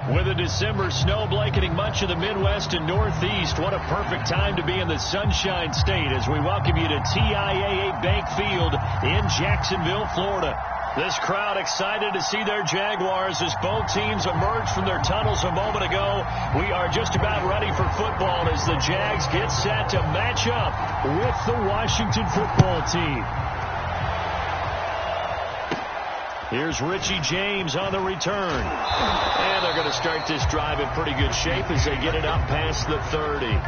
With a December snow blanketing much of the Midwest and Northeast, what a perfect time to be in the Sunshine State as we welcome you to TIAA Bank Field in Jacksonville, Florida. This crowd excited to see their Jaguars as both teams emerged from their tunnels a moment ago. We are just about ready for football as the Jags get set to match up with the Washington football team. Here's Richie James on the return. And they're going to start this drive in pretty good shape as they get it up past the 30.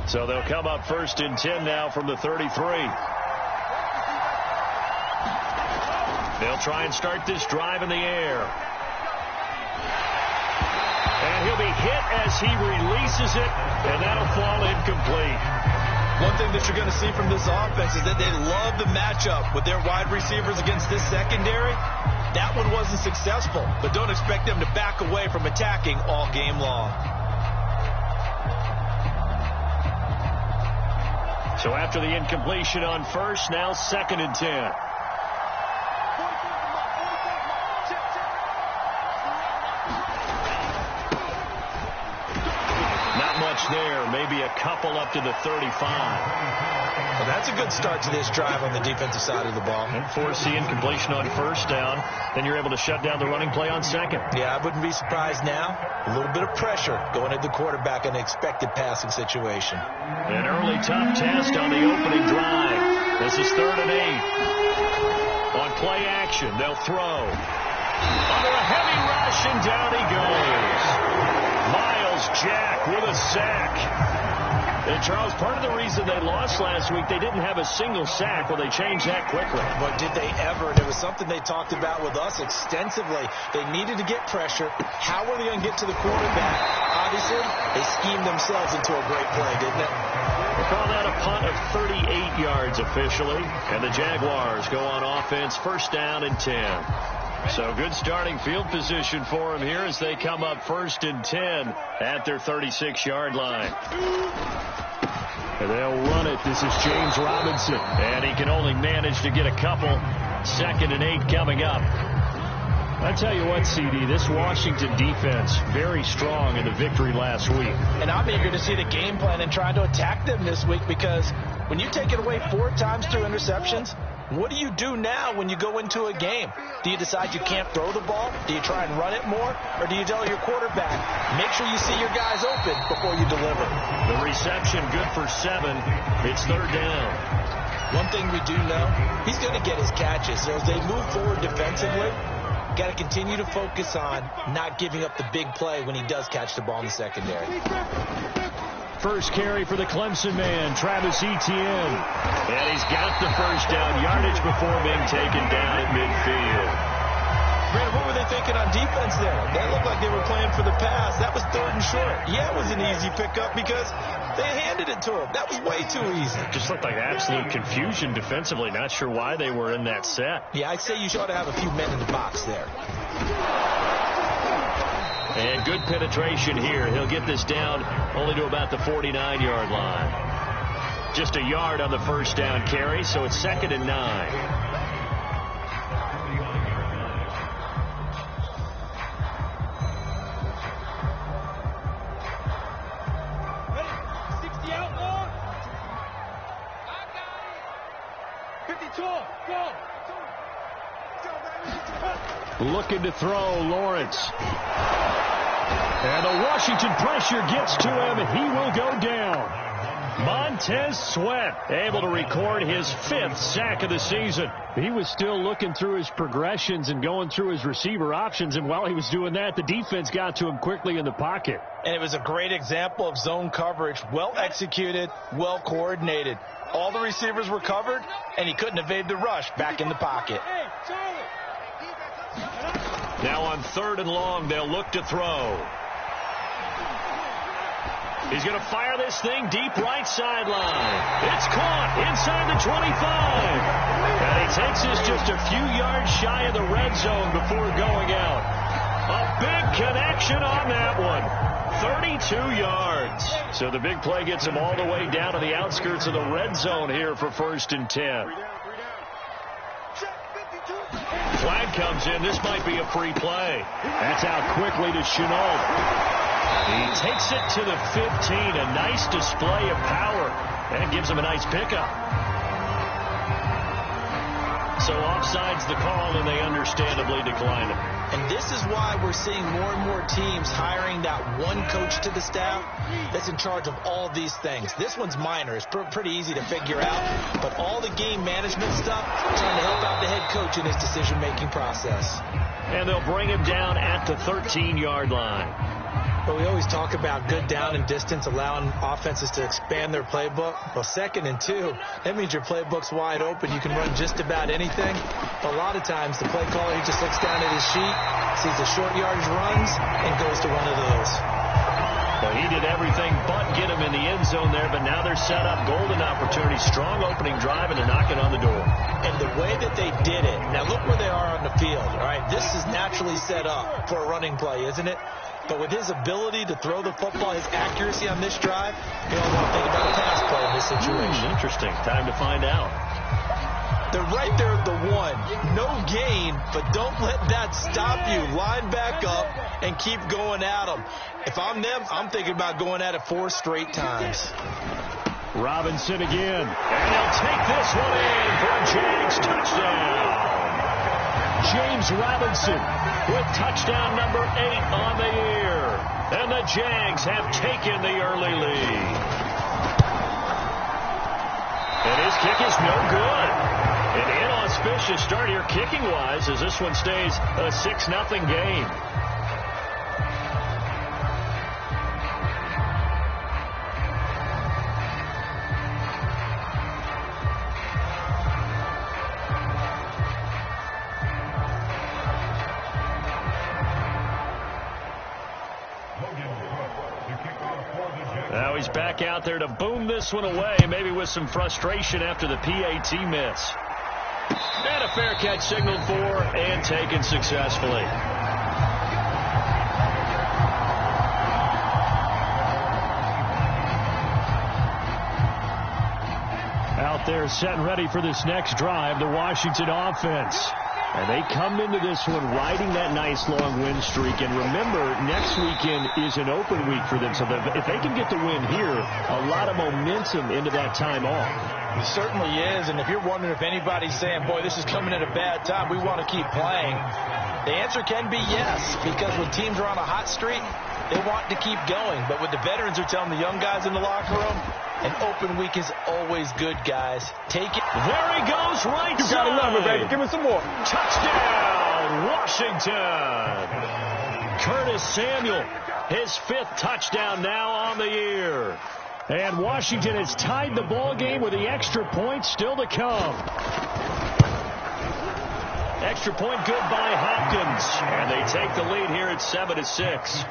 So they'll come up 1st and 10 now from the 33. They'll try and start this drive in the air. And he'll be hit as he releases it, and that'll fall incomplete. One thing that you're going to see from this offense is that they love the matchup with their wide receivers against this secondary. That one wasn't successful, but don't expect them to back away from attacking all game long. So after the incompletion on 1st, now 2nd and 10. Not much there. Maybe a couple up to the 35. Well, that's a good start to this drive on the defensive side of the ball. And force the incompletion on 1st down. Then you're able to shut down the running play on 2nd. Yeah, I wouldn't be surprised now. A little bit of pressure going at the quarterback in an expected passing situation. An early tough test on the opening drive. This is 3rd and 8. On play action, they'll throw. Under a heavy rush, and down he goes. Miles Jack with a sack. And, Charles, part of the reason they lost last week, they didn't have a single sack. Well, they changed that quickly. But did they ever? And it was something they talked about with us extensively. They needed to get pressure. How were they going to get to the quarterback? Obviously, they schemed themselves into a great play, didn't it? They call that a punt of 38 yards officially. And the Jaguars go on offense, 1st down and 10. So good starting field position for them here as they come up 1st and 10 at their 36-yard line. And they'll run it. This is James Robinson. And he can only manage to get a couple. 2nd and 8 coming up. I tell you what, CD, this Washington defense, very strong in the victory last week. And I'm eager to see the game plan and try to attack them this week, because when you take it away 4 times through interceptions, what do you do now when you go into a game? Do you decide you can't throw the ball? Do you try and run it more? Or do you tell your quarterback, make sure you see your guys open before you deliver? The reception good for 7. It's 3rd down. One thing we do know, he's going to get his catches. So as they move forward defensively, got to continue to focus on not giving up the big play when he does catch the ball in the secondary. First carry for the Clemson man, Travis Etienne. And he's got the 1st down yardage before being taken down at midfield. Brandon, what were they thinking on defense there? They looked like they were playing for the pass. That was 3rd and short. Yeah, it was an easy pickup because they handed it to him. That was way too easy. Just looked like absolute confusion defensively. Not sure why they were in that set. Yeah, I'd say you ought to have a few men in the box there. And good penetration here. He'll get this down only to about the 49-yard line. Just a yard on the 1st down carry, so it's 2nd and 9. Looking to throw, Lawrence. And the Washington pressure gets to him, and he will go down. Montez Sweat able to record his 5th sack of the season. He was still looking through his progressions and going through his receiver options, and while he was doing that, the defense got to him quickly in the pocket. And it was a great example of zone coverage, well executed, well coordinated. All the receivers were covered, and he couldn't evade the rush back in the pocket. Now on 3rd and long, they'll look to throw. He's going to fire this thing deep right sideline. It's caught inside the 25. And he takes this just a few yards shy of the red zone before going out. A big connection on that one. 32 yards. So the big play gets him all the way down to the outskirts of the red zone here for 1st and 10. Flag comes in. This might be a free play. That's out quickly to Chenault. He takes it to the 15. A nice display of power. And gives him a nice pickup. So offside's the call, and they understandably decline it. And this is why we're seeing more and more teams hiring that one coach to the staff that's in charge of all these things. This one's minor. It's pretty easy to figure out. But all the game management stuff, trying to help out the head coach in his decision-making process. And they'll bring him down at the 13-yard line. But we always talk about good down and distance, allowing offenses to expand their playbook. Well, 2nd and 2, that means your playbook's wide open. You can run just about anything. But a lot of times, the play caller, he just looks down at his sheet, sees the short yardage runs, and goes to one of those. Well, he did everything but get him in the end zone there, but now they're set up. Golden opportunity, strong opening drive, and they're knocking on the door. And the way that they did it, now look where they are on the field. All right, this is naturally set up for a running play, isn't it? But with his ability to throw the football, his accuracy on this drive, you don't want to think about a pass play in this situation. Interesting. Time to find out. They're right there at the 1. No gain, but don't let that stop you. Line back up and keep going at them. If I'm them, I'm thinking about going at it 4 straight times. Robinson again. And they'll take this one in for a Jags touchdown. James Robinson with touchdown number 8 on the year. And the Jags have taken the early lead. And his kick is no good. An inauspicious start here kicking-wise as this one stays a 6-0 game. Now he's back out there to boom this one away, maybe with some frustration after the PAT miss. And a fair catch signaled for and taken successfully. Out there set and ready for this next drive, the Washington offense. And they come into this one riding that nice long win streak. And remember, next weekend is an open week for them. So if they can get the win here, a lot of momentum into that time off. It certainly is. And if you're wondering if anybody's saying, boy, this is coming at a bad time, we want to keep playing, the answer can be yes. Because when teams are on a hot streak, they want to keep going. But what the veterans are telling the young guys in the locker room, an open week is always good, guys. Take it. There he goes, right side. You gotta love it, baby. Give us some more. Touchdown, Washington. Curtis Samuel, his 5th touchdown now on the year. And Washington has tied the ball game with the extra point still to come. Extra point good by Hopkins. And they take the lead here at 7-6.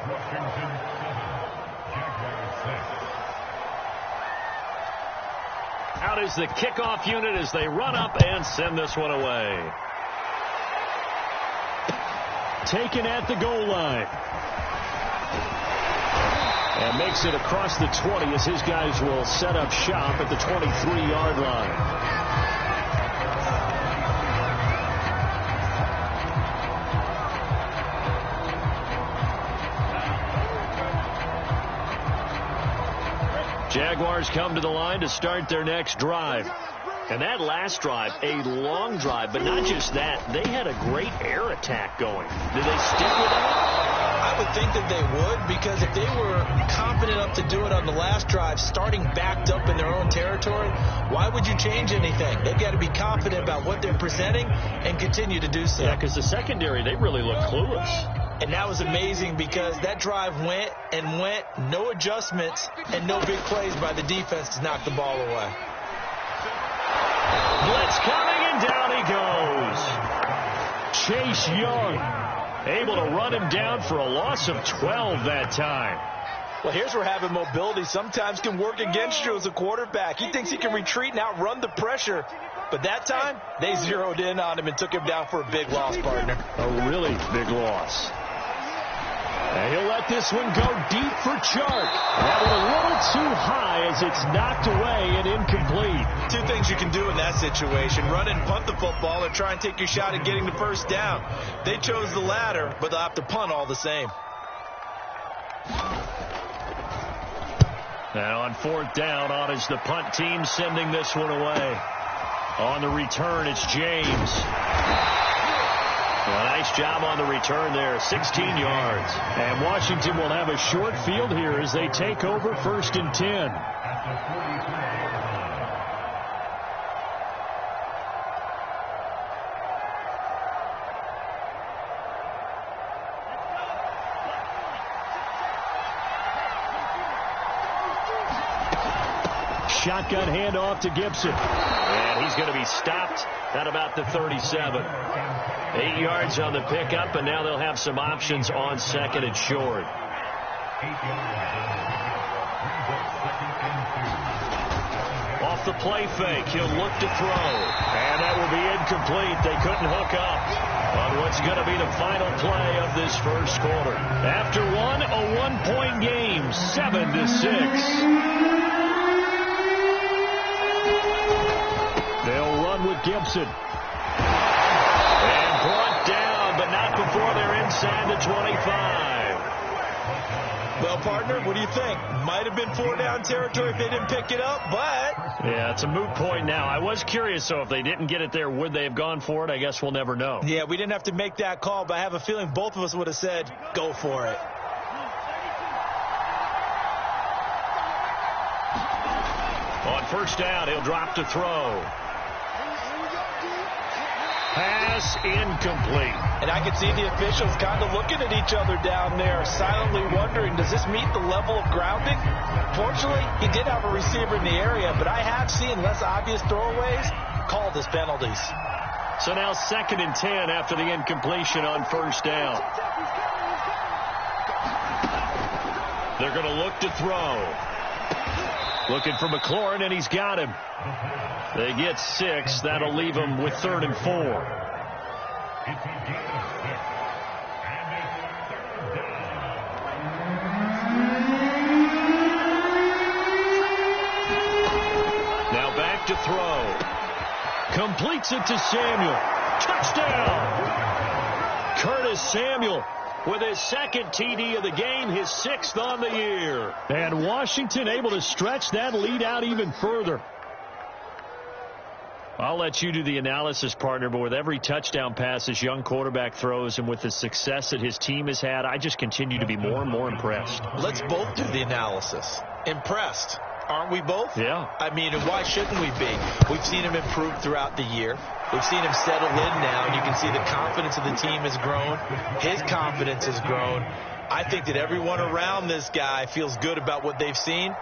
Out is the kickoff unit as they run up and send this one away. Taken at the goal line. And makes it across the 20 as his guys will set up shop at the 23-yard line. Jaguars come to the line to start their next drive. And that last drive, a long drive, but not just that. They had a great air attack going. Did they stick with that? I would think that they would, because if they were confident enough to do it on the last drive, starting backed up in their own territory, why would you change anything? They've got to be confident about what they're presenting and continue to do so. Yeah, because the secondary, they really look clueless. And that was amazing because that drive went and went, no adjustments, and no big plays by the defense to knock the ball away. Blitz coming, and down he goes. Chase Young able to run him down for a loss of 12 that time. Well, here's where having mobility sometimes can work against you as a quarterback. He thinks he can retreat and outrun the pressure. But that time, they zeroed in on him and took him down for a big loss, partner. A really big loss. And he'll let this one go deep for Chark. That one a little too high as it's knocked away and incomplete. Two things you can do in that situation: run and punt the football or try and take your shot at getting the first down. They chose the latter, but they'll have to punt all the same. Now on fourth down, on is the punt team sending this one away. On the return, it's James. A nice job on the return there, 16 yards. And Washington will have a short field here as they take over 1st and 10. Shotgun handoff to Gibson. And he's going to be stopped at about the 37. 8 yards on the pickup, and now they'll have some options on 2nd and short. Off the play fake, he'll look to throw. And that will be incomplete. They couldn't hook up on what's going to be the final play of this first quarter. After one, a 1-point game, 7-6. They'll run with Gibson. And brought down, but not before they're inside the 25. Well, partner, what do you think? Might have been 4-down territory if they didn't pick it up, but... Yeah, it's a moot point now. I was curious, so if they didn't get it there, would they have gone for it? I guess we'll never know. Yeah, we didn't have to make that call, but I have a feeling both of us would have said, go for it. On first down, he'll drop to throw. Pass incomplete. And I could see the officials kind of looking at each other down there, silently wondering, does this meet the level of grounding? Fortunately, he did have a receiver in the area, but I have seen less obvious throwaways called as penalties. So now 2nd and 10 after the incompletion on first down. They're going to look to throw. Looking for McLaurin, and he's got him. They get 6. That'll leave them with 3rd and 4. Now back to throw. Completes it to Samuel. Touchdown! Curtis Samuel with his 2nd TD of the game, his 6th on the year. And Washington able to stretch that lead out even further. I'll let you do the analysis, partner, but with every touchdown pass this young quarterback throws and with the success that his team has had, I just continue to be more and more impressed. Let's both do the analysis. Impressed. Aren't we both? Yeah. I mean, and why shouldn't we be? We've seen him improve throughout the year. We've seen him settle in now, and you can see the confidence of the team has grown. His confidence has grown. I think that everyone around this guy feels good about what they've seen,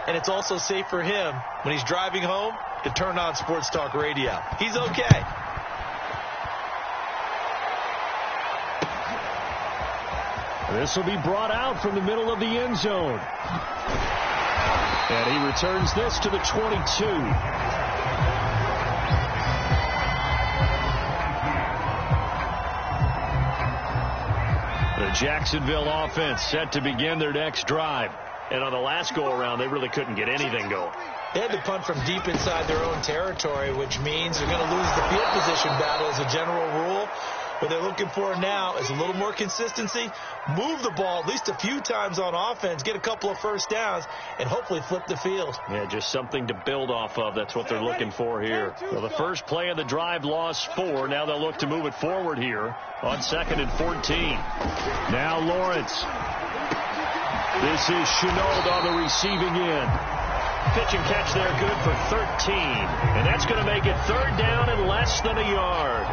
and it's also safe for him when he's driving home to turn on Sports Talk Radio. He's okay. This will be brought out from the middle of the end zone. And he returns this to the 22. The Jacksonville offense set to begin their next drive. And on the last go-around, they really couldn't get anything going. They had to punt from deep inside their own territory, which means they're going to lose the field position battle as a general rule. What they're looking for now is a little more consistency, move the ball at least a few times on offense, get a couple of first downs, and hopefully flip the field. Yeah, just something to build off of. That's what they're looking for here. Well, the first play of the drive lost 4. Now they'll look to move it forward here on 2nd and 14. Now Lawrence. This is Chenault on the receiving end. Pitch and catch there, good for 13. And that's going to make it 3rd down and less than a yard.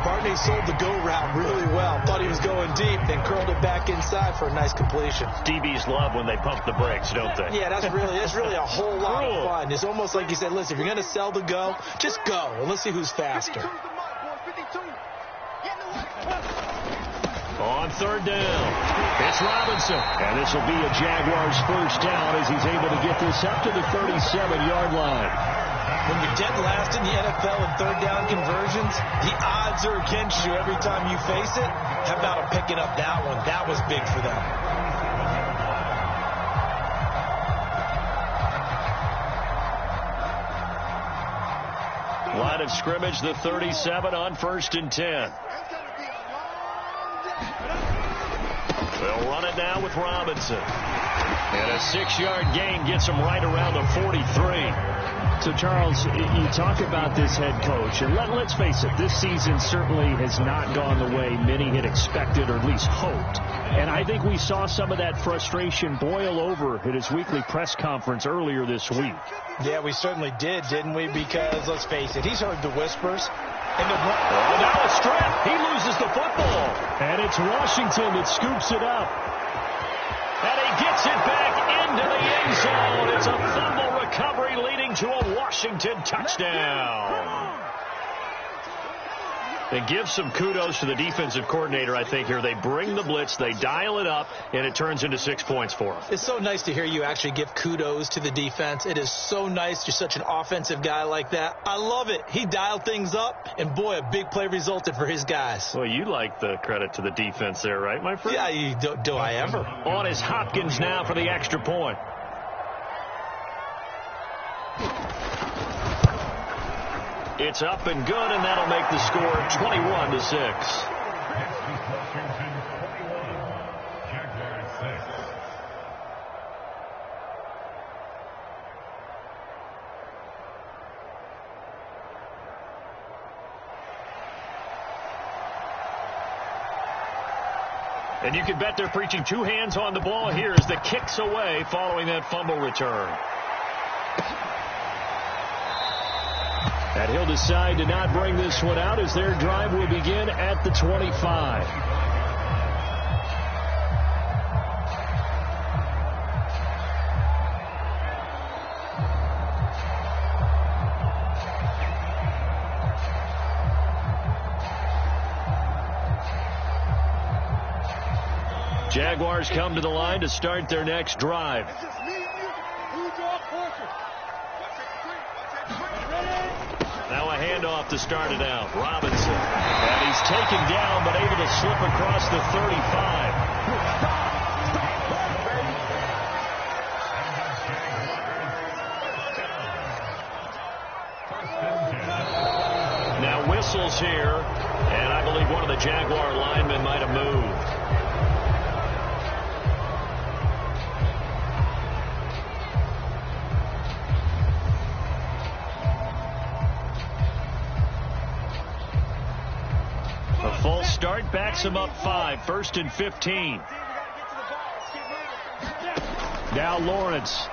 Barney sold the go route really well. Thought he was going deep, then curled it back inside for a nice completion. DBs love when they pump the brakes, don't they? Yeah, that's really a whole lot of fun. It's almost like you said, listen, if you're going to sell the go, just go, and let's see who's faster. On third down, it's Robinson. And this will be a Jaguars first down as he's able to get this up to the 37-yard line. When you're dead last in the NFL in third down conversions, the odds are against you every time you face it. How about him picking up that one? That was big for them. Line of scrimmage, the 37 on 1st and 10. They'll run it now with Robinson. And a 6-yard gain gets him right around the 43. So, Charles, you talk about this head coach, and let's face it, this season certainly has not gone the way many had expected or at least hoped. And I think we saw some of that frustration boil over at his weekly press conference earlier this week. Yeah, we certainly did, didn't we? Because, let's face it, he's heard the whispers. And now a strip. He loses the football. And it's Washington that scoops it up. And he gets it back into the end zone. It's a fumble recovery leading to a Washington touchdown. And give some kudos to the defensive coordinator, I think, here. They bring the blitz, they dial it up, and it turns into 6 points for them. It's so nice to hear you actually give kudos to the defense. It is so nice. You're such an offensive guy like that. I love it. He dialed things up, and boy, a big play resulted for his guys. Well, you like the credit to the defense there, right, my friend? Yeah, do I ever. On is Hopkins now for the extra point. It's up and good, and that'll make the score 21-6. And you can bet they're preaching two hands on the ball here as the kick's away following that fumble return. And he'll decide to not bring this one out as their drive will begin at the 25. Jaguars come to the line to start their next drive. Now a handoff to start it out. Robinson. And he's taken down, but able to slip across the 35. Now whistles here, and I believe one of the Jaguar linemen might have moved. Full start backs him up 5. 1st and 15. Now Lawrence.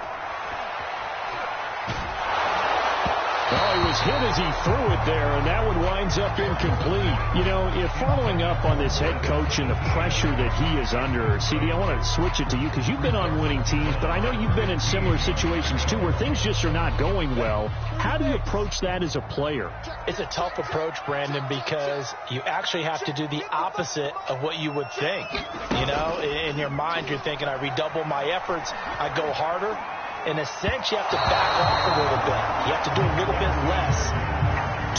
Oh, he was hit as he threw it there, and that one winds up incomplete. You know, if following up on this head coach and the pressure that he is under, CD, I want to switch it to you because you've been on winning teams, but I know you've been in similar situations too where things just are not going well. How do you approach that as a player? It's a tough approach, Brandon, because you actually have to do the opposite of what you would think. You know, in your mind, you're thinking, I redouble my efforts, I go harder. In a sense, you have to back off a little bit. You have to do a little bit less.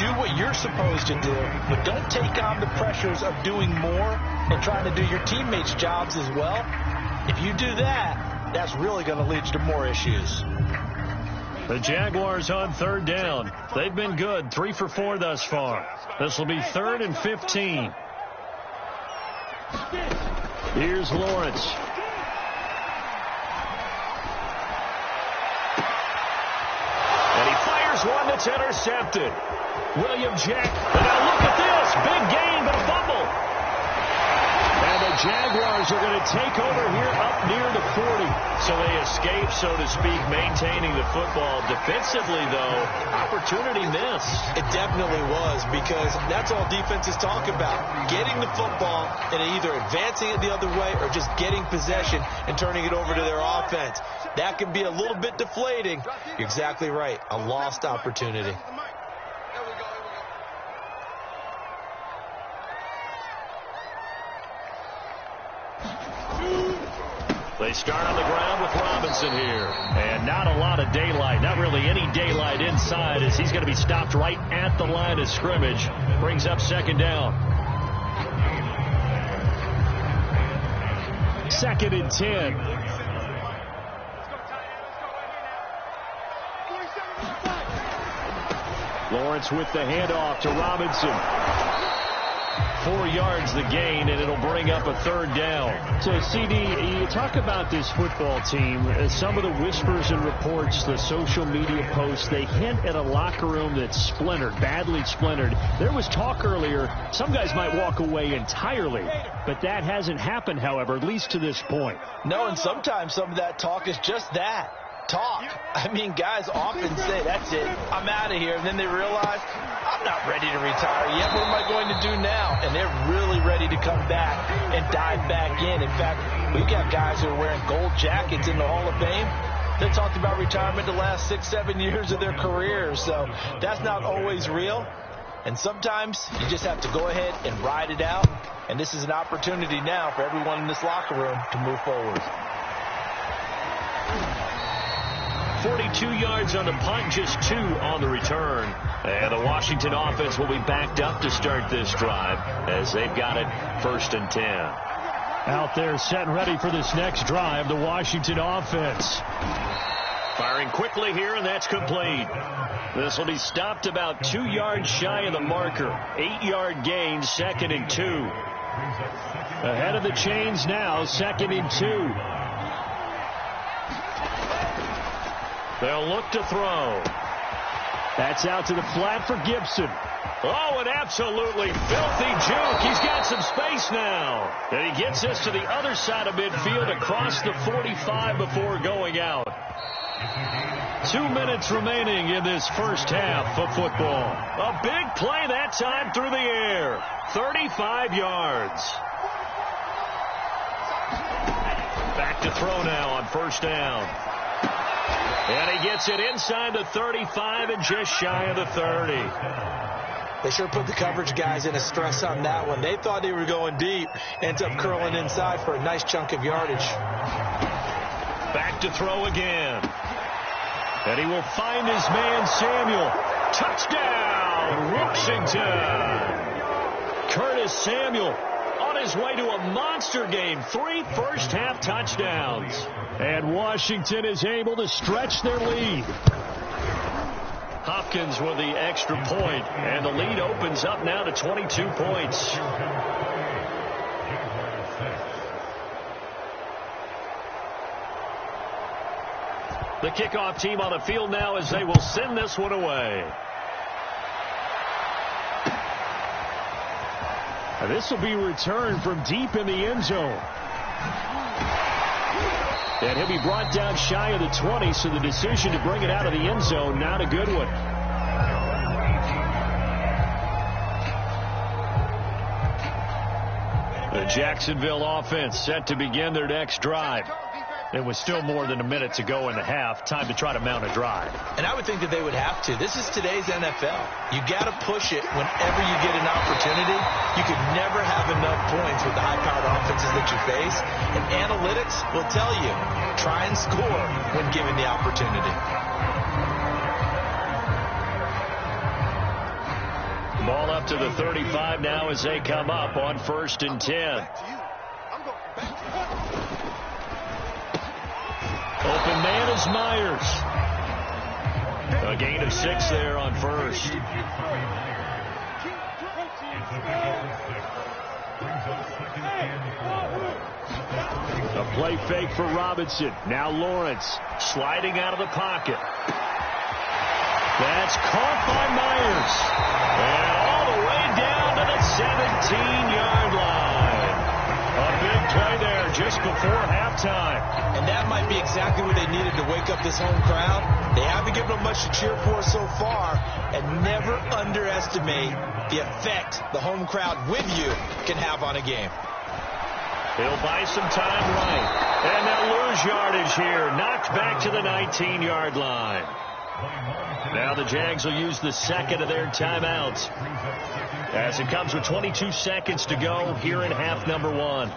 Do what you're supposed to do, but don't take on the pressures of doing more and trying to do your teammates' jobs as well. If you do that, that's really going to lead to more issues. The Jaguars on third down. They've been good, 3 for 4 thus far. This will be 3rd and 15. Here's Lawrence. One that's intercepted. William Jack. And now look at this. Big gain, but a fumble. And the Jaguars are going to take over here up near the 40. So they escape, so to speak, maintaining the football. Defensively, though, opportunity missed. It definitely was, because that's all defenses talk about. Getting the football and either advancing it the other way or just getting possession and turning it over to their offense. That can be a little bit deflating. You're exactly right. A lost opportunity. They start on the ground with Robinson here. And not a lot of daylight. Not really any daylight inside, as he's going to be stopped right at the line of scrimmage. Brings up second down. 2nd and 10. Lawrence with the handoff to Robinson. 4 yards the gain, and it'll bring up a 3rd down. So, CD, you talk about this football team. Some of the whispers and reports, the social media posts, they hint at a locker room that's splintered, badly splintered. There was talk earlier, some guys might walk away entirely, but that hasn't happened, however, at least to this point. No, and sometimes some of that talk is just that. Talk. I mean, guys often say, that's it, I'm out of here. And then they realize, I'm not ready to retire yet. What am I going to do now? And they're really ready to come back and dive back in. In fact, we've got guys who are wearing gold jackets in the Hall of Fame. They talked about retirement the last 6-7 years of their careers. So that's not always real. And sometimes you just have to go ahead and ride it out. And this is an opportunity now for everyone in this locker room to move forward. 42 yards on the punt, just 2 on the return. And the Washington offense will be backed up to start this drive as they've got it 1st and 10. Out there set and ready for this next drive, the Washington offense. Firing quickly here, and that's complete. This will be stopped about 2 yards shy of the marker. 8-yard gain, 2nd and 2. Ahead of the chains now, 2nd and 2. They'll look to throw. That's out to the flat for Gibson. Oh, an absolutely filthy juke. He's got some space now. And he gets this to the other side of midfield across the 45 before going out. 2 minutes remaining in this first half of football. A big play that time through the air. 35 yards. Back to throw now on 1st down. And he gets it inside the 35 and just shy of the 30. They sure put the coverage guys in a stress on that one. They thought they were going deep. Ends up curling inside for a nice chunk of yardage. Back to throw again. And he will find his man Samuel. Touchdown, Washington. Curtis Samuel on his way to a monster game. 3 first-half touchdowns. And Washington is able to stretch their lead. Hopkins with the extra point, and the lead opens up now to 22 points. The kickoff team on the field now as they will send this one away. And this will be returned from deep in the end zone. And he'll be brought down shy of the 20, so the decision to bring it out of the end zone, not a good one. The Jacksonville offense set to begin their next drive. It was still more than a minute to go in the half. Time to try to mount a drive. And I would think that they would have to. This is today's NFL. You got to push it whenever you get an opportunity. You could never have enough points with the high-powered offenses that you face. And analytics will tell you, try and score when given the opportunity. Ball up to the 35 now as they come up on 1st and 10. Open man is Myers. A gain of 6 there on 1st. A play fake for Robinson. Now Lawrence Sliding out of the pocket. That's caught by Myers. And all the way down to the 17-yard line. A big play there just before halftime. And that might be exactly what they needed to wake up this home crowd. They haven't given them much to cheer for so far. And never underestimate the effect the home crowd with you can have on a game. They'll buy some time right. And they'll lose yardage here. Knocked back to the 19-yard line. Now the Jags will use the second of their timeouts as it comes with 22 seconds to go here in half number 1.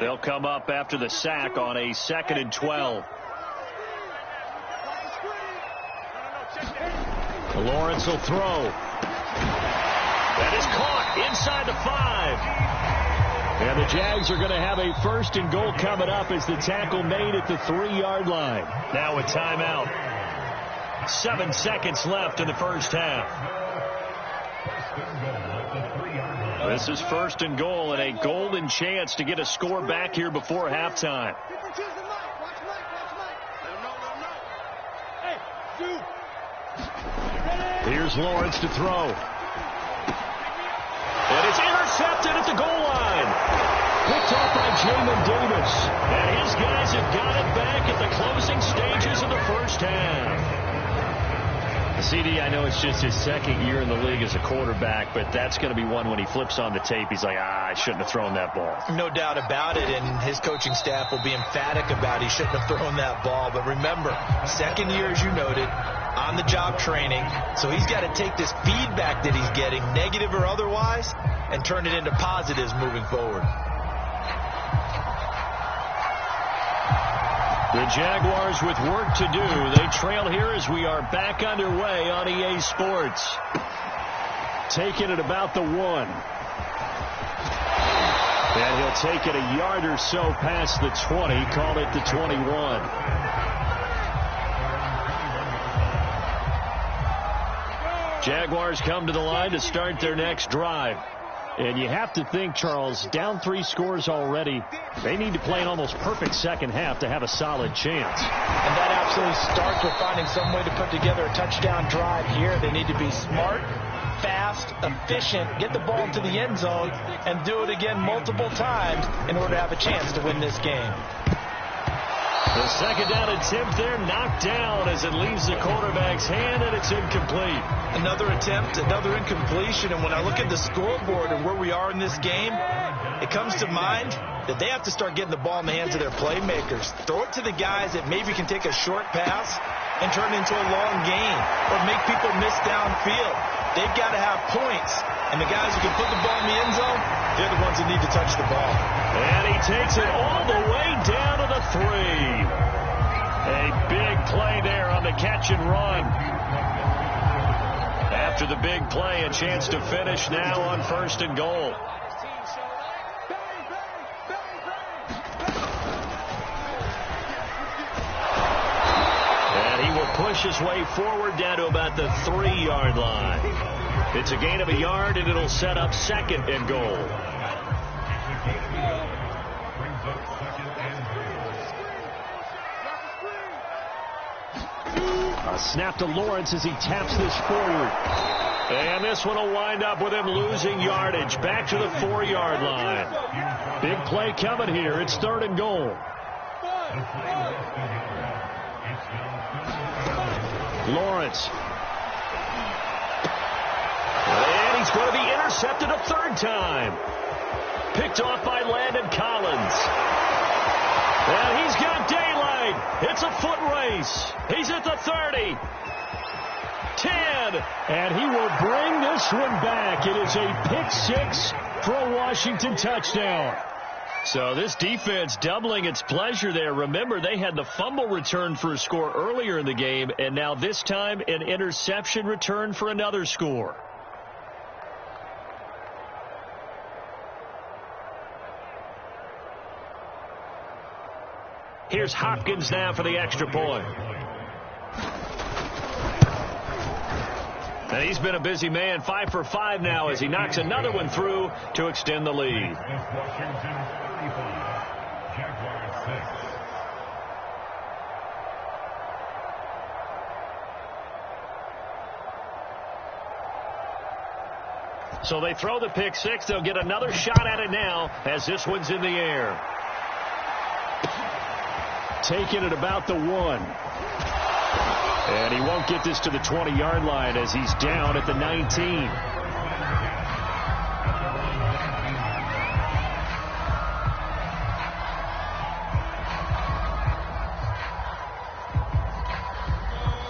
They'll come up after the sack on a 2nd and 12. Lawrence will throw. That is caught inside the 5. And the Jags are going to have a 1st and goal coming up as the tackle made at the 3-yard line. Now a timeout. 7 seconds left in the first half. This is 1st and goal and a golden chance to get a score back here before halftime. Here's Lawrence to throw. And it's intercepted at the goal line. Picked off by Jamin Davis. And his guys have got it back at the closing stages of the first half. CD, I know it's just his 2nd year in the league as a quarterback, but that's going to be one when he flips on the tape. He's like, I shouldn't have thrown that ball. No doubt about it, and his coaching staff will be emphatic about he shouldn't have thrown that ball. But remember, 2nd year, as you noted, on-the-job training, so he's got to take this feedback that he's getting, negative or otherwise, and turn it into positives moving forward. The Jaguars with work to do. They trail here as we are back underway on EA Sports. Taking it about the 1. And he'll take it a yard or so past the 20. Call it the 21. Jaguars come to the line to start their next drive. And you have to think, Charles, down 3 scores already. They need to play an almost perfect second half to have a solid chance. And that absolutely starts with finding some way to put together a touchdown drive here. They need to be smart, fast, efficient, get the ball into the end zone, and do it again multiple times in order to have a chance to win this game. The 2nd down attempt there knocked down as it leaves the quarterback's hand, and it's incomplete. Another attempt, another incompletion, and when I look at the scoreboard and where we are in this game, it comes to mind that they have to start getting the ball in the hands of their playmakers. Throw it to the guys that maybe can take a short pass and turn it into a long gain or make people miss downfield. They've got to have points, and the guys who can put the ball in the end zone, they're the ones that need to touch the ball. And he takes it all the way down to the 3. A big play there on the catch and run. After the big play, a chance to finish now on 1st and goal. And he will push his way forward down to about the 3-yard line. It's a gain of a yard, and it'll set up 2nd and goal. A snap to Lawrence as he taps this forward. And this one will wind up with him losing yardage back to the 4-yard line. Big play coming here. It's 3rd and goal. Lawrence. And he's going to be intercepted a 3rd time. Picked off by Landon Collins. And he's got daylight. It's a foot race. He's at the 30. 10. And he will bring this one back. It is a pick-6 for a Washington touchdown. So this defense doubling its pleasure there. Remember, they had the fumble return for a score earlier in the game, and now this time an interception return for another score. Here's Hopkins now for the extra point. And he's been a busy man, 5 for 5 now as he knocks another one through to extend the lead. So they throw the pick 6. They'll get another shot at it now as this one's in the air. Taking it about the 1. And he won't get this to the 20-yard line as he's down at the 19.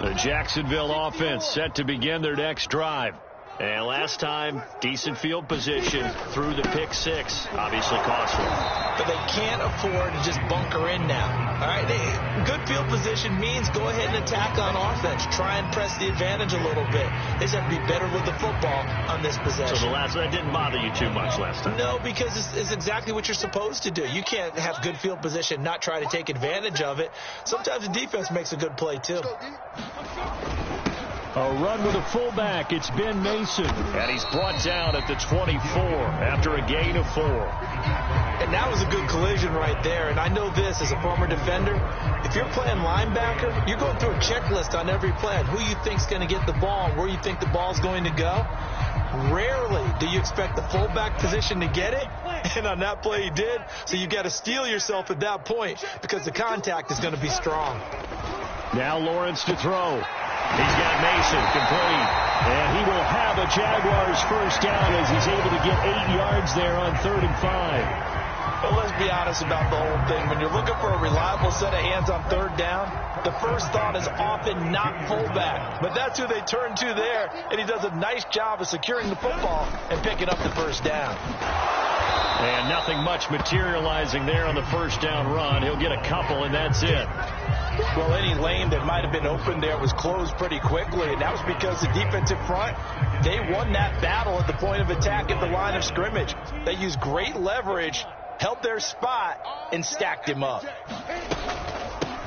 The Jacksonville offense set to begin their next drive. And last time, decent field position through the pick six. Obviously costly. But they can't afford to just bunker in now. All right, good field position means go ahead and attack on offense. Try and press the advantage a little bit. They just have to be better with the football on this possession. So that didn't bother you too much last time? No, because it's exactly what you're supposed to do. You can't have good field position, not try to take advantage of it. Sometimes the defense makes a good play, too. A run with a fullback. It's Ben Mason. And he's brought down at the 24 after a gain of 4. And that was a good collision right there. And I know this as a former defender. If you're playing linebacker, you're going through a checklist on every play on who you think's going to get the ball and where you think the ball's going to go. Rarely do you expect the fullback position to get it. And on that play he did. So you got to steel yourself at that point because the contact is going to be strong. Now Lawrence to throw. He's got Mason complete. And he will have a Jaguars first down as he's able to get 8 yards there on 3rd and 5. But let's be honest about the whole thing. When you're looking for a reliable set of hands on 3rd down, the first thought is often not fullback. But that's who they turn to there. And he does a nice job of securing the football and picking up the first down. And nothing much materializing there on the first down run. He'll get a couple, and that's it. Well, any lane that might have been open there was closed pretty quickly, and that was because the defensive front, they won that battle at the point of attack at the line of scrimmage. They used great leverage, held their spot, and stacked him up.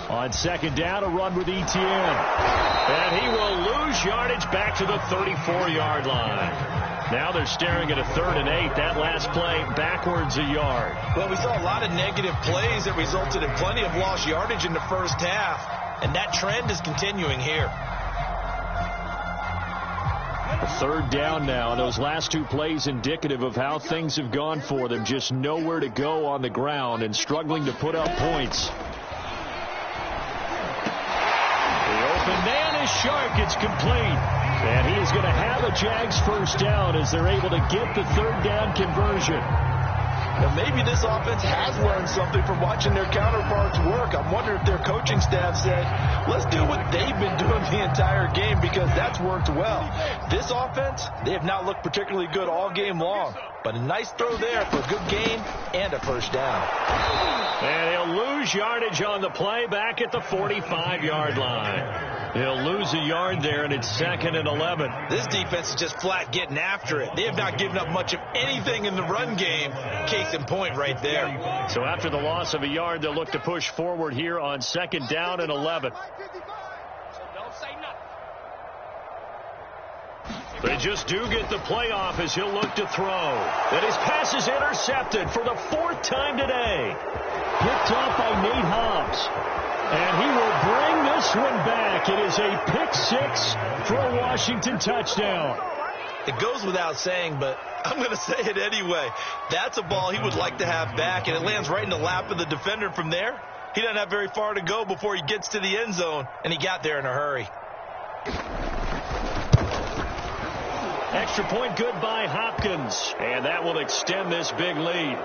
On 2nd down, a run with Etienne. And he will lose yardage back to the 34-yard line. Now they're staring at a 3rd and 8. That last play backwards a yard. Well, we saw a lot of negative plays that resulted in plenty of lost yardage in the first half, and that trend is continuing here. A 3rd down now, and those last 2 plays indicative of how things have gone for them. Just nowhere to go on the ground and struggling to put up points. The open man is Shark. It's complete. And he is going to have a Jags first down as they're able to get the 3rd down conversion. Now maybe this offense has learned something from watching their counterparts work. I wonder if their coaching staff said, let's do what they've been doing the entire game because that's worked well. This offense, they have not looked particularly good all game long. But a nice throw there for a good gain and a first down. And he'll lose yardage on the play back at the 45-yard line. He'll lose a yard there, and it's 2nd and 11. This defense is just flat getting after it. They have not given up much of anything in the run game. Case in point right there. So after the loss of a yard, they'll look to push forward here on 2nd down and 11. They just do get the playoff as he'll look to throw. And his pass is intercepted for the 4th time today. Picked off by Nate Hobbs. And he will bring this one back. It is a pick 6 for a Washington touchdown. It goes without saying, but I'm going to say it anyway. That's a ball he would like to have back, and it lands right in the lap of the defender from there. He doesn't have very far to go before he gets to the end zone, and he got there in a hurry. Extra point good by Hopkins, and that will extend this big lead.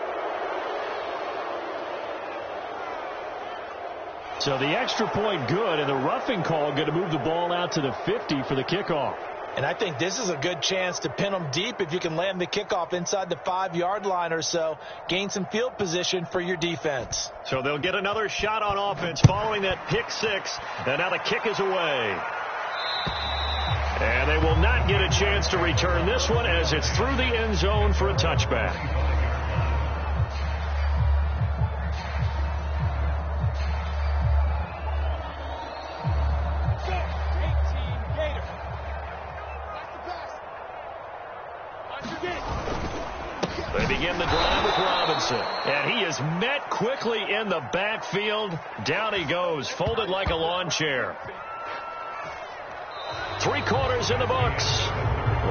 So the extra point good, and the roughing call going to move the ball out to the 50 for the kickoff. And I think this is a good chance to pin them deep if you can land the kickoff inside the 5-yard line or so. Gain some field position for your defense. So they'll get another shot on offense following that pick 6. And now the kick is away. And they will not get a chance to return this one as it's through the end zone for a touchback. They begin the drive with Robinson. And he is met quickly in the backfield. Down he goes, folded like a lawn chair. 3 quarters in the books.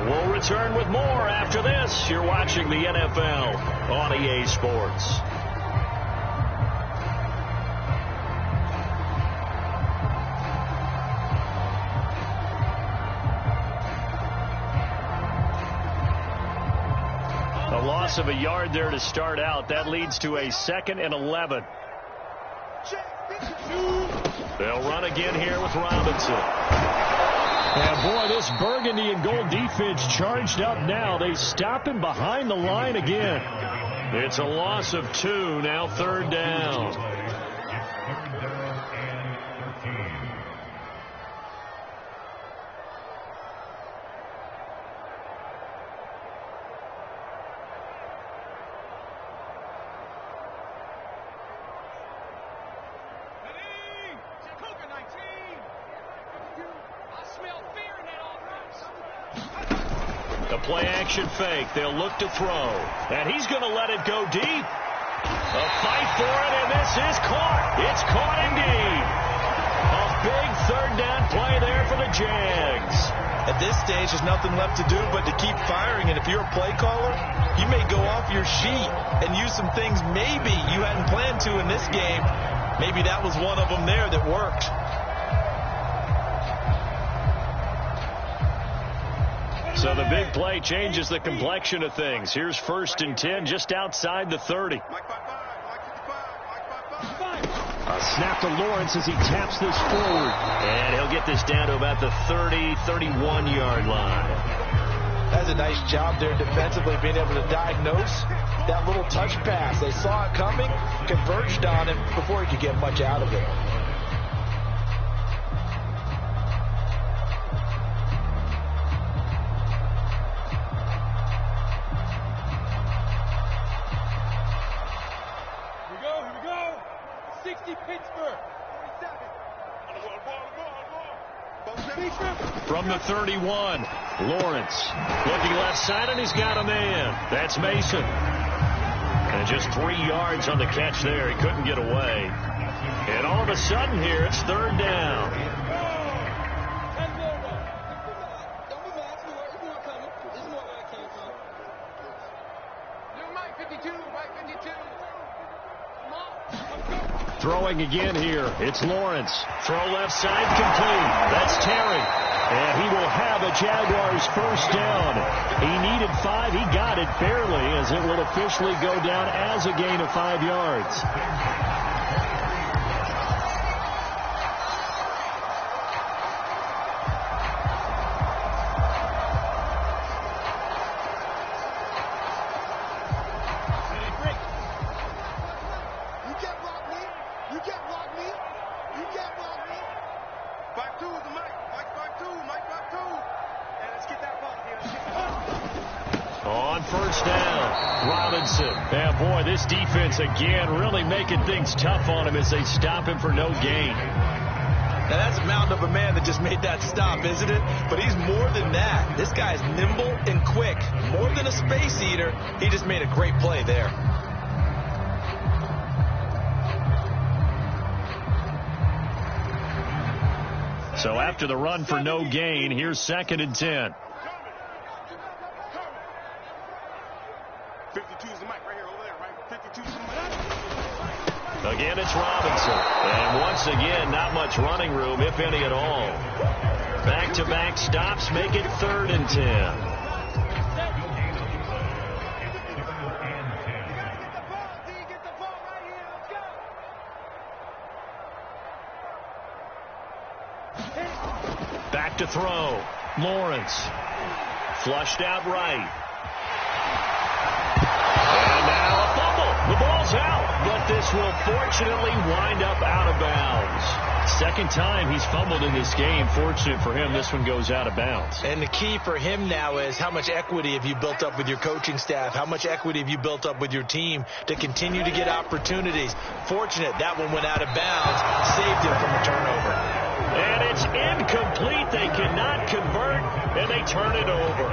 We'll return with more after this. You're watching the NFL on EA Sports. A loss of a yard there to start out. That leads to a 2nd and 11. They'll run again here with Robinson. And boy, this burgundy and gold defense charged up now. They stop him behind the line again. It's a loss of 2, now 3rd down. Play-action fake. They'll look to throw. And he's going to let it go deep. A fight for it, and this is caught. It's caught indeed. A big 3rd down play there for the Jags. At this stage, there's nothing left to do but to keep firing. And if you're a play caller, you may go off your sheet and use some things maybe you hadn't planned to in this game. Maybe that was one of them there that worked. So the big play changes the complexion of things. Here's 1st and 10 just outside the 30. A snap to Lawrence as he taps this forward. And he'll get this down to about the 30, 31-yard line. That's a nice job there defensively, being able to diagnose that little touch pass. They saw it coming, converged on him before he could get much out of it. From the 31, Lawrence looking left side, and he's got a man. That's Mason. And just 3 yards on the catch there. He couldn't get away. And all of a sudden here, it's 3rd down. Throwing again here. It's Lawrence. Throw left side complete. That's Terry. And he will have a Jaguars 1st down. He needed 5. He got it barely, as it will officially go down as a gain of 5 yards. On 1st down, Robinson. And boy, this defense again really making things tough on him as they stop him for no gain. Now that's a mountain of a man that just made that stop, isn't it? But he's more than that. This guy's nimble and quick. More than a space eater. He just made a great play there. So after the run for no gain, here's 2nd and 10. 52 is the mic right here over there, right? 52 is the mic. Again, it's Robinson. And once again, not much running room, if any at all. Back-to-back stops make it 3rd and 10. Back to throw. Lawrence. Flushed out right. And now a fumble. The ball's out. But this will fortunately wind up out of bounds. 2nd time he's fumbled in this game. Fortunate for him, this one goes out of bounds. And the key for him now is how much equity have you built up with your coaching staff? How much equity have you built up with your team to continue to get opportunities? Fortunate that one went out of bounds. Saved him from a turnover. And it's incomplete. They cannot convert, and they turn it over.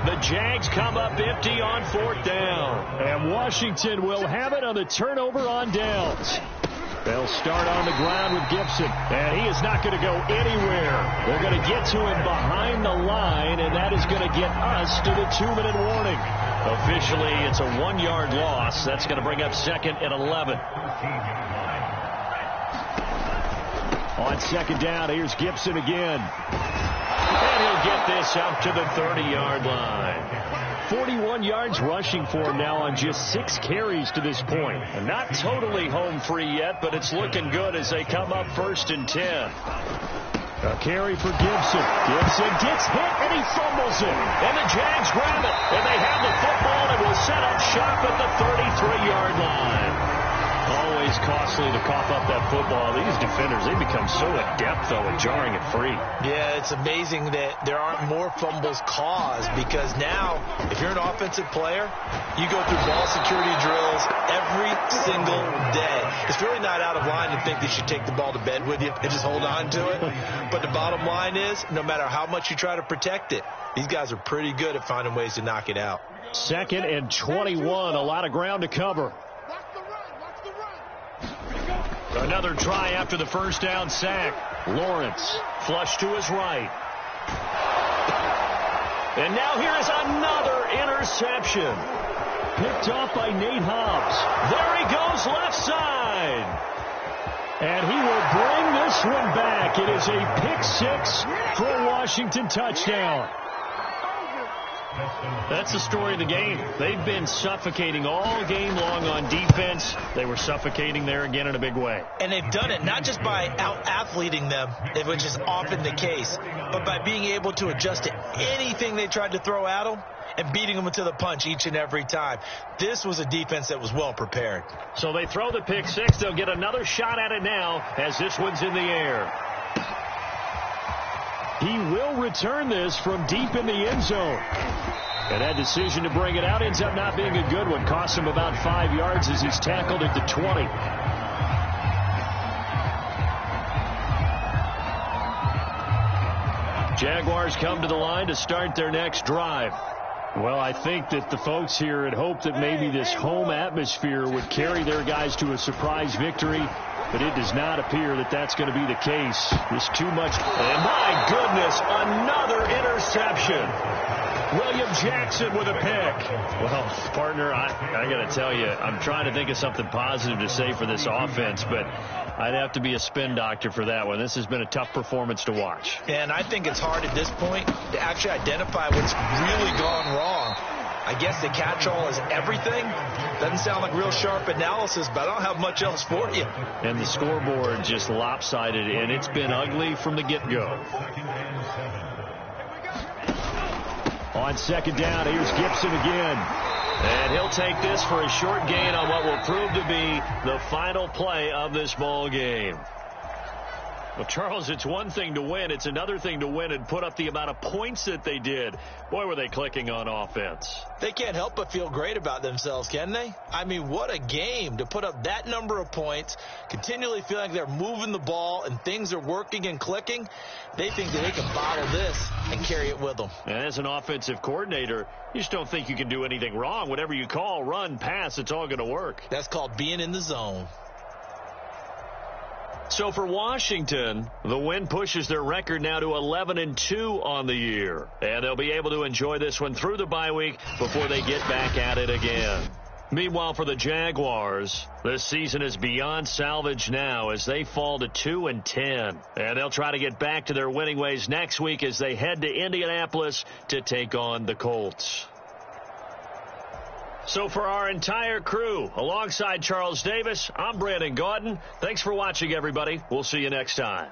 The Jags come up empty on 4th down. And Washington will have it on the turnover on downs. They'll start on the ground with Gibson, and he is not going to go anywhere. They're going to get to him behind the line, and that is going to get us to the 2-minute warning. Officially, it's a 1-yard loss. That's going to bring up 2nd and 11. On 2nd down, here's Gibson again. And he'll get this up to the 30-yard line. 41 yards rushing for him now on just 6 carries to this point. And not totally home free yet, but it's looking good as they come up 1st and 10. A carry for Gibson. Gibson gets hit, and he fumbles it. And the Jags grab it, and they have the football and will set up shop at the 33-yard line. Always costly to cough up that football. These defenders, they become so adept, though, at jarring it free. Yeah, it's amazing that there aren't more fumbles caused, because now, if you're an offensive player, you go through ball security drills every single day. It's really not out of line to think that you take the ball to bed with you and just hold on to it. But the bottom line is, no matter how much you try to protect it, these guys are pretty good at finding ways to knock it out. 2nd and 21, a lot of ground to cover. Another try after the first down sack. Lawrence flush to his right. And now here is another interception. Picked off by Nate Hobbs. There he goes, left side. And he will bring this one back. It is a pick-6 for a Washington touchdown. That's the story of the game. They've been suffocating all game long on defense. They were suffocating there again in a big way. And they've done it not just by out-athleting them, which is often the case, but by being able to adjust to anything they tried to throw at them and beating them to the punch each and every time. This was a defense that was well prepared. So they throw the pick-6. They'll get another shot at it now as this one's in the air. He will return this from deep in the end zone. And that decision to bring it out ends up not being a good one. Costs him about 5 yards as he's tackled at the 20. Jaguars come to the line to start their next drive. Well, I think that the folks here had hoped that maybe this home atmosphere would carry their guys to a surprise victory, but it does not appear that that's going to be the case. There's too much. And my goodness, another interception. William Jackson with a pick. Well, partner, I got to tell you, I'm trying to think of something positive to say for this offense, but I'd have to be a spin doctor for that one. This has been a tough performance to watch. And I think it's hard at this point to actually identify what's really gone wrong. I guess the catch-all is everything. Doesn't sound like real sharp analysis, but I don't have much else for you. And the scoreboard just lopsided, and it's been ugly from the get-go. On 2nd down, here's Gibson again. And he'll take this for a short gain on what will prove to be the final play of this ball game. Well, Charles, it's one thing to win. It's another thing to win and put up the amount of points that they did. Boy, were they clicking on offense. They can't help but feel great about themselves, can they? I mean, what a game to put up that number of points, continually feel like they're moving the ball and things are working and clicking. They think that they can bottle this and carry it with them. And as an offensive coordinator, you just don't think you can do anything wrong. Whatever you call, run, pass, it's all going to work. That's called being in the zone. So for Washington, the win pushes their record now to 11-2 on the year. And they'll be able to enjoy this one through the bye week before they get back at it again. Meanwhile, for the Jaguars, this season is beyond salvage now as they fall to 2-10. And they'll try to get back to their winning ways next week as they head to Indianapolis to take on the Colts. So for our entire crew, alongside Charles Davis, I'm Brandon Gaudin. Thanks for watching, everybody. We'll see you next time.